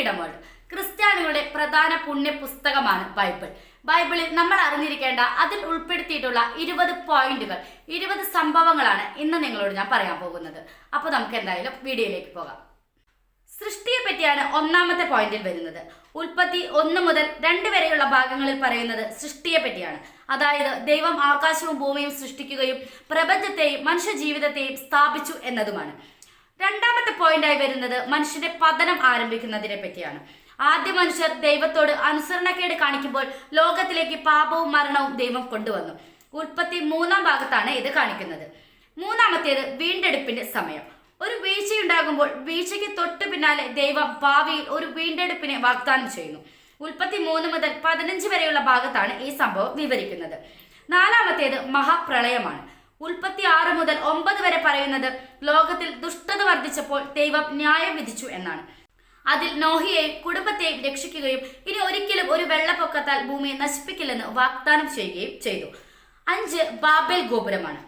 Freedom world. ക്രിസ്ത്യാനികളുടെ പ്രധാന പുണ്യ പുസ്തകമാണ് ബൈബിൾ. ബൈബിളിൽ നമ്മൾ അറിഞ്ഞിരിക്കേണ്ട അതിൽ ഉൾപ്പെടുത്തിയിട്ടുള്ള 20 പോയിന്റുകൾ, 20 സംഭവങ്ങളാണ് ഇന്ന് നിങ്ങളോട് ഞാൻ പറയാൻ പോകുന്നത്. അപ്പോൾ നമുക്ക് എന്തായാലും വീഡിയോയിലേക്ക് പോകാം. സൃഷ്ടിയെ പറ്റിയാണ് ഒന്നാമത്തെ പോയിന്റിൽ വരുന്നത്. ഉൽപ്പത്തി 1 മുതൽ 2 വരെയുള്ള ഭാഗങ്ങളിൽ പറയുന്നത് സൃഷ്ടിയെ പറ്റിയാണ്. അതായത് ദൈവം ആകാശവും ഭൂമിയും സൃഷ്ടിക്കുകയും പ്രപഞ്ചത്തെയും മനുഷ്യ ജീവിതത്തെയും സ്ഥാപിച്ചു എന്നതുമാണ്. രണ്ടാമത്തെ പോയിന്റായി വരുന്നത് മനുഷ്യന്റെ പതനം ആരംഭിക്കുന്നതിനെ പറ്റിയാണ്. ആദ്യ മനുഷ്യർ ദൈവത്തോട് അനുസരണക്കേട് കാണിക്കുമ്പോൾ ലോകത്തിലേക്ക് പാപവും മരണവും ദൈവം കൊണ്ടുവന്നു. ഉൽപ്പത്തി 3-ാം ഭാഗത്താണ് ഇത് കാണിക്കുന്നത്. മൂന്നാമത്തേത് വീണ്ടെടുപ്പിന്റെ സമയം. ഒരു വീഴ്ചയുണ്ടാകുമ്പോൾ വീഴ്ചയ്ക്ക് തൊട്ടു പിന്നാലെ ദൈവം ഭാവിയിൽ ഒരു വീണ്ടെടുപ്പിനെ വാഗ്ദാനം ചെയ്യുന്നു. ഉൽപ്പത്തി 3 മുതൽ 15 വരെയുള്ള ഭാഗത്താണ് ഈ സംഭവം വിവരിക്കുന്നത്. നാലാമത്തേത് മഹാപ്രളയമാണ്. ഉൽപ്പത്തി 6 മുതൽ 9 വരെ പറയുന്നത് ലോകത്തിൽ ദുഷ്ടത വർദ്ധിച്ചപ്പോൾ ദൈവം ന്യായം വിധിച്ചു എന്നാണ്. അതിൽ നോഹിയെയും കുടുംബത്തെയും രക്ഷിക്കുകയും ഇനി ഒരിക്കലും ഒരു വെള്ളപ്പൊക്കത്താൽ ഭൂമിയെ നശിപ്പിക്കില്ലെന്ന് വാഗ്ദാനം ചെയ്യുകയും ചെയ്തു. 5 ബാബേൽ ഗോപുരമാണ്.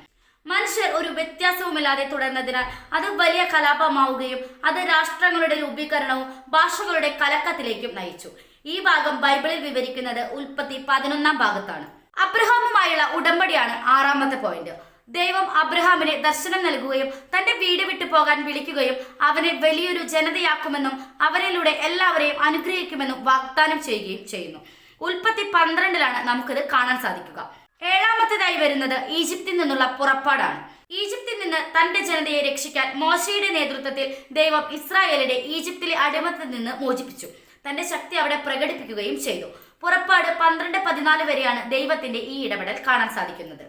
മനുഷ്യർ ഒരു വ്യത്യാസവുമില്ലാതെ തുടർന്നതിനാൽ അത് വലിയ കലാപമാവുകയും അത് രാഷ്ട്രങ്ങളുടെ രൂപീകരണവും ഭാഷകളുടെ കലക്കത്തിലേക്കും നയിച്ചു. ഈ ഭാഗം ബൈബിളിൽ വിവരിക്കുന്നത് ഉൽപ്പത്തി 11-ാം ഭാഗത്താണ്. അബ്രഹാമുമായുള്ള ഉടമ്പടിയാണ് 6-ാമത്തെ പോയിന്റ്. ദൈവം അബ്രഹാമിന് ദർശനം നൽകുകയും തന്റെ വീട് വിട്ടു പോകാൻ വിളിക്കുകയും അവനെ വലിയൊരു ജനതയാക്കുമെന്നും അവരിലൂടെ എല്ലാവരെയും അനുഗ്രഹിക്കുമെന്നും വാഗ്ദാനം ചെയ്യുകയും ചെയ്യുന്നു. ഉൽപ്പത്തി 12-ലാണ് നമുക്കിത് കാണാൻ സാധിക്കുക. 7-ാമത്തേതായി വരുന്നത് ഈജിപ്തിൽ നിന്നുള്ള പുറപ്പാടാണ്. ഈജിപ്തിൽ നിന്ന് തന്റെ ജനതയെ രക്ഷിക്കാൻ മോശയുടെ നേതൃത്വത്തിൽ ദൈവം ഇസ്രായേലിനെ ഈജിപ്തിലെ അടിമത്തിൽ നിന്ന് മോചിപ്പിച്ചു. തന്റെ ശക്തി അവിടെ പ്രകടിപ്പിക്കുകയും ചെയ്തു. പുറപ്പാട് 12-14 വരെയാണ് ദൈവത്തിന്റെ ഈ ഇടപെടൽ കാണാൻ സാധിക്കുന്നത്.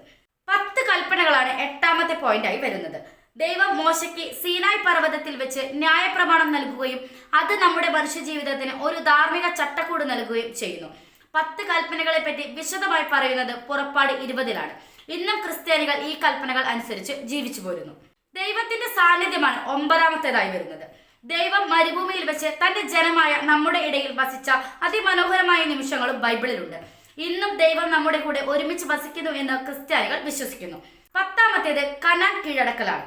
10 കൽപ്പനകളാണ് 8-ാമത്തെ പോയിന്റായി വരുന്നത്. ദൈവം മോശയ്ക്ക് സീനായ് പർവ്വതത്തിൽ വെച്ച് ന്യായപ്രമാണം നൽകുകയും അത് നമ്മുടെ മനുഷ്യജീവിതത്തിന് ഒരു ധാർമ്മിക ചട്ടക്കൂട് നൽകുകയും ചെയ്യുന്നു. 10 കൽപ്പനകളെ പറ്റി വിശദമായി പറയുന്നത് പുറപ്പാട് 20-ലാണ്. ഇന്നും ക്രിസ്ത്യാനികൾ ഈ കൽപ്പനകൾ അനുസരിച്ച് ജീവിച്ചു പോരുന്നു. ദൈവത്തിന്റെ സാന്നിധ്യമാണ് 9-ാമത്തേതായി വരുന്നത്. ദൈവം മരുഭൂമിയിൽ വെച്ച് തന്റെ ജനമായ നമ്മുടെ ഇടയിൽ വസിച്ച അതിമനോഹരമായ നിമിഷങ്ങളും ബൈബിളിലുണ്ട്. ഇന്നും ദൈവം നമ്മുടെ കൂടെ ഒരുമിച്ച് വസിക്കുന്നു എന്ന് ക്രിസ്ത്യാനികൾ വിശ്വസിക്കുന്നു. 10-ാമത്തേത് കനാൻ കീഴടക്കലാണ്.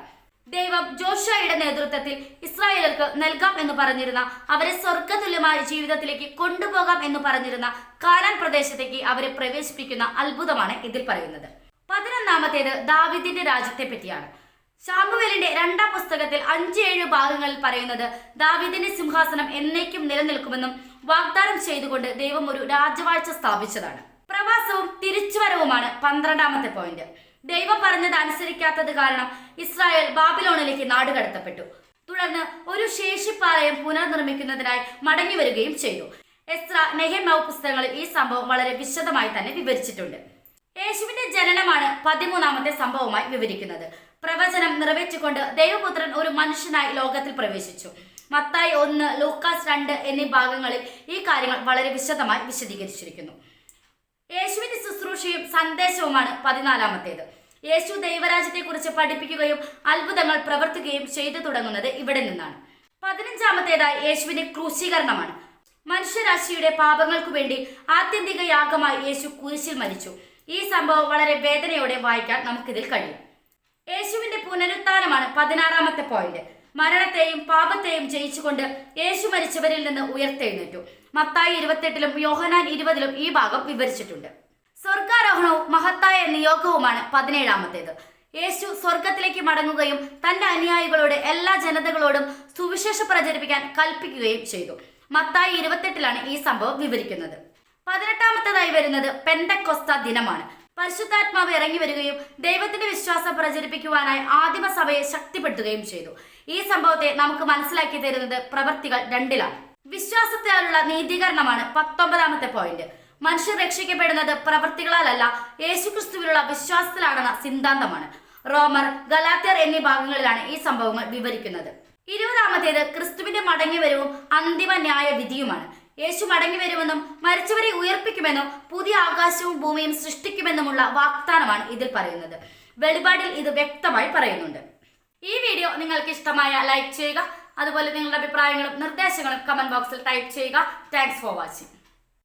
ദൈവം ജോഷുവയുടെ നേതൃത്വത്തിൽ ഇസ്രായേലർക്ക് നൽകാം എന്ന് പറഞ്ഞിരുന്ന, അവരെ സ്വർഗതുല്യമായ ജീവിതത്തിലേക്ക് കൊണ്ടുപോകാം എന്ന് പറഞ്ഞിരുന്ന കാനാൻ പ്രദേശത്തേക്ക് അവരെ പ്രവേശിപ്പിക്കുന്ന അത്ഭുതമാണ് ഇതിൽ പറയുന്നത്. 11-ാമത്തേത് ദാവീദിന്റെ രാജ്യത്തെ പറ്റിയാണ്. ശാമുവേലിന്റെ 2-ാം പുസ്തകത്തിൽ 5-7 ഭാഗങ്ങളിൽ പറയുന്നത് ദാവീദിന്റെ സിംഹാസനം എന്നേക്കും നിലനിൽക്കുമെന്നും വാഗ്ദാനം ചെയ്തുകൊണ്ട് ദൈവം ഒരു രാജവാഴ്ച സ്ഥാപിച്ചതാണ്. പ്രവാസവും തിരിച്ചുവരവുമാണ് 12-ാമത്തെ പോയിന്റ്. ദൈവം പറഞ്ഞത് അനുസരിക്കാത്തത് കാരണം ഇസ്രായേൽ ബാബിലോണിലേക്ക് നാടുകടത്തപ്പെട്ടു. തുടർന്ന് ഒരു ശേഷിപ്പാലയം പുനർനിർമ്മിക്കുന്നതിനായി മടങ്ങി വരികയും ചെയ്തു. എസ്ര, നെഹെമ്യാവ് പുസ്തകങ്ങളിൽ ഈ സംഭവം വളരെ വിശദമായി തന്നെ വിവരിച്ചിട്ടുണ്ട്. യേശുവിന്റെ ജനനമാണ് 13-ാമത്തെ സംഭവമായി വിവരിക്കുന്നത്. പ്രവചനം നിറവേറ്റിക്കൊണ്ട് ദൈവപുത്രൻ ഒരു മനുഷ്യനായി ലോകത്തിൽ പ്രവേശിച്ചു. മത്തായി 1, ലൂക്കാസ് 2 എന്നീ ഭാഗങ്ങളിൽ ഈ കാര്യങ്ങൾ വളരെ വിശദമായി വിശദീകരിച്ചിരിക്കുന്നു. യേശുവിന്റെ ശുശ്രൂഷയും സന്ദേശവുമാണ് 14-ാമത്തേത്. യേശു ദൈവരാജ്യത്തെക്കുറിച്ച് പഠിപ്പിക്കുകയും അത്ഭുതങ്ങൾ പ്രവർത്തിക്കുകയും ചെയ്തു തുടങ്ങുന്നത് ഇവിടെ നിന്നാണ്. 15-ാമത്തേതായി യേശുവിന്റെ ക്രൂശീകരണമാണ്. മനുഷ്യരാശിയുടെ പാപങ്ങൾക്കു വേണ്ടി ആത്യന്തിക യാഗമായി യേശു കുരിശിൽ മരിച്ചു. ഈ സംഭവം വളരെ വേദനയോടെ വായിക്കാൻ നമുക്കിതിൽ കഴിയും. യേശുവിന്റെ പുനരുത്ഥാനമാണ് 16-ാമത്തെ പോയിന്റ്. മരണത്തെയും പാപത്തെയും ജയിച്ചുകൊണ്ട് യേശു മരിച്ചവരിൽ നിന്ന് ഉയർത്തെഴുന്നേറ്റു. മത്തായി 28-ലും യോഹന്നാൻ 20-ലും ഈ ഭാഗം വിവരിച്ചിട്ടുണ്ട്. സ്വർഗാരോഹണവും മഹത്തായ നിയോഗവുമാണ് 17-ാമത്തേത്. യേശു സ്വർഗത്തിലേക്ക് മടങ്ങുകയും തന്റെ അനുയായികളോട് എല്ലാ ജനതകളോടും സുവിശേഷം പ്രചരിപ്പിക്കാൻ കൽപ്പിക്കുകയും ചെയ്തു. മത്തായി 28-ലാണ് ഈ സംഭവം വിവരിക്കുന്നത്. 18-ാമത്തേതായി വരുന്നത് പെന്തക്കോസ്ത ദിനമാണ്. പരിശുദ്ധാത്മാവ് ഇറങ്ങി വരികയും ദൈവത്തിന്റെ വിശ്വാസം പ്രചരിപ്പിക്കുവാനായി ആദിമ സഭയെ ശക്തിപ്പെടുത്തുകയും ചെയ്തു. ഈ സംഭവത്തെ നമുക്ക് മനസ്സിലാക്കി തരുന്നത് പ്രവൃത്തികൾ 2-ലാണ്. വിശ്വാസത്താലുള്ള നീതീകരണമാണ് 19-ാമത്തെ പോയിന്റ്. മനുഷ്യർ രക്ഷിക്കപ്പെടുന്നത് പ്രവൃത്തികളാലല്ല, യേശുക്രിസ്തുവിലുള്ള വിശ്വാസത്തിലാണെന്ന സിദ്ധാന്തമാണ്. റോമർ, ഗലാത്യർ എന്നീ ഭാഗങ്ങളിലാണ് ഈ സംഭവങ്ങൾ വിവരിക്കുന്നത്. 20-ാമത്തേത് ക്രിസ്തുവിന്റെ മടങ്ങിവരവും അന്തിമ ന്യായ വിധിയുമാണ്. യേശു മടങ്ങി വരുമെന്നും മരിച്ചവരെ ഉയർപ്പിക്കുമെന്നും പുതിയ ആകാശവും ഭൂമിയും സൃഷ്ടിക്കുമെന്നുമുള്ള വാഗ്ദാനമാണ് ഇതിൽ പറയുന്നത്. വെളിപാടിൽ ഇത് വ്യക്തമായി പറയുന്നുണ്ട്. ഈ വീഡിയോ നിങ്ങൾക്ക് ഇഷ്ടമായ ലൈക്ക് ചെയ്യുക. അതുപോലെ നിങ്ങളുടെ അഭിപ്രായങ്ങളും നിർദ്ദേശങ്ങളും കമന്റ് ബോക്സിൽ ടൈപ്പ് ചെയ്യുക. Thanks for watching.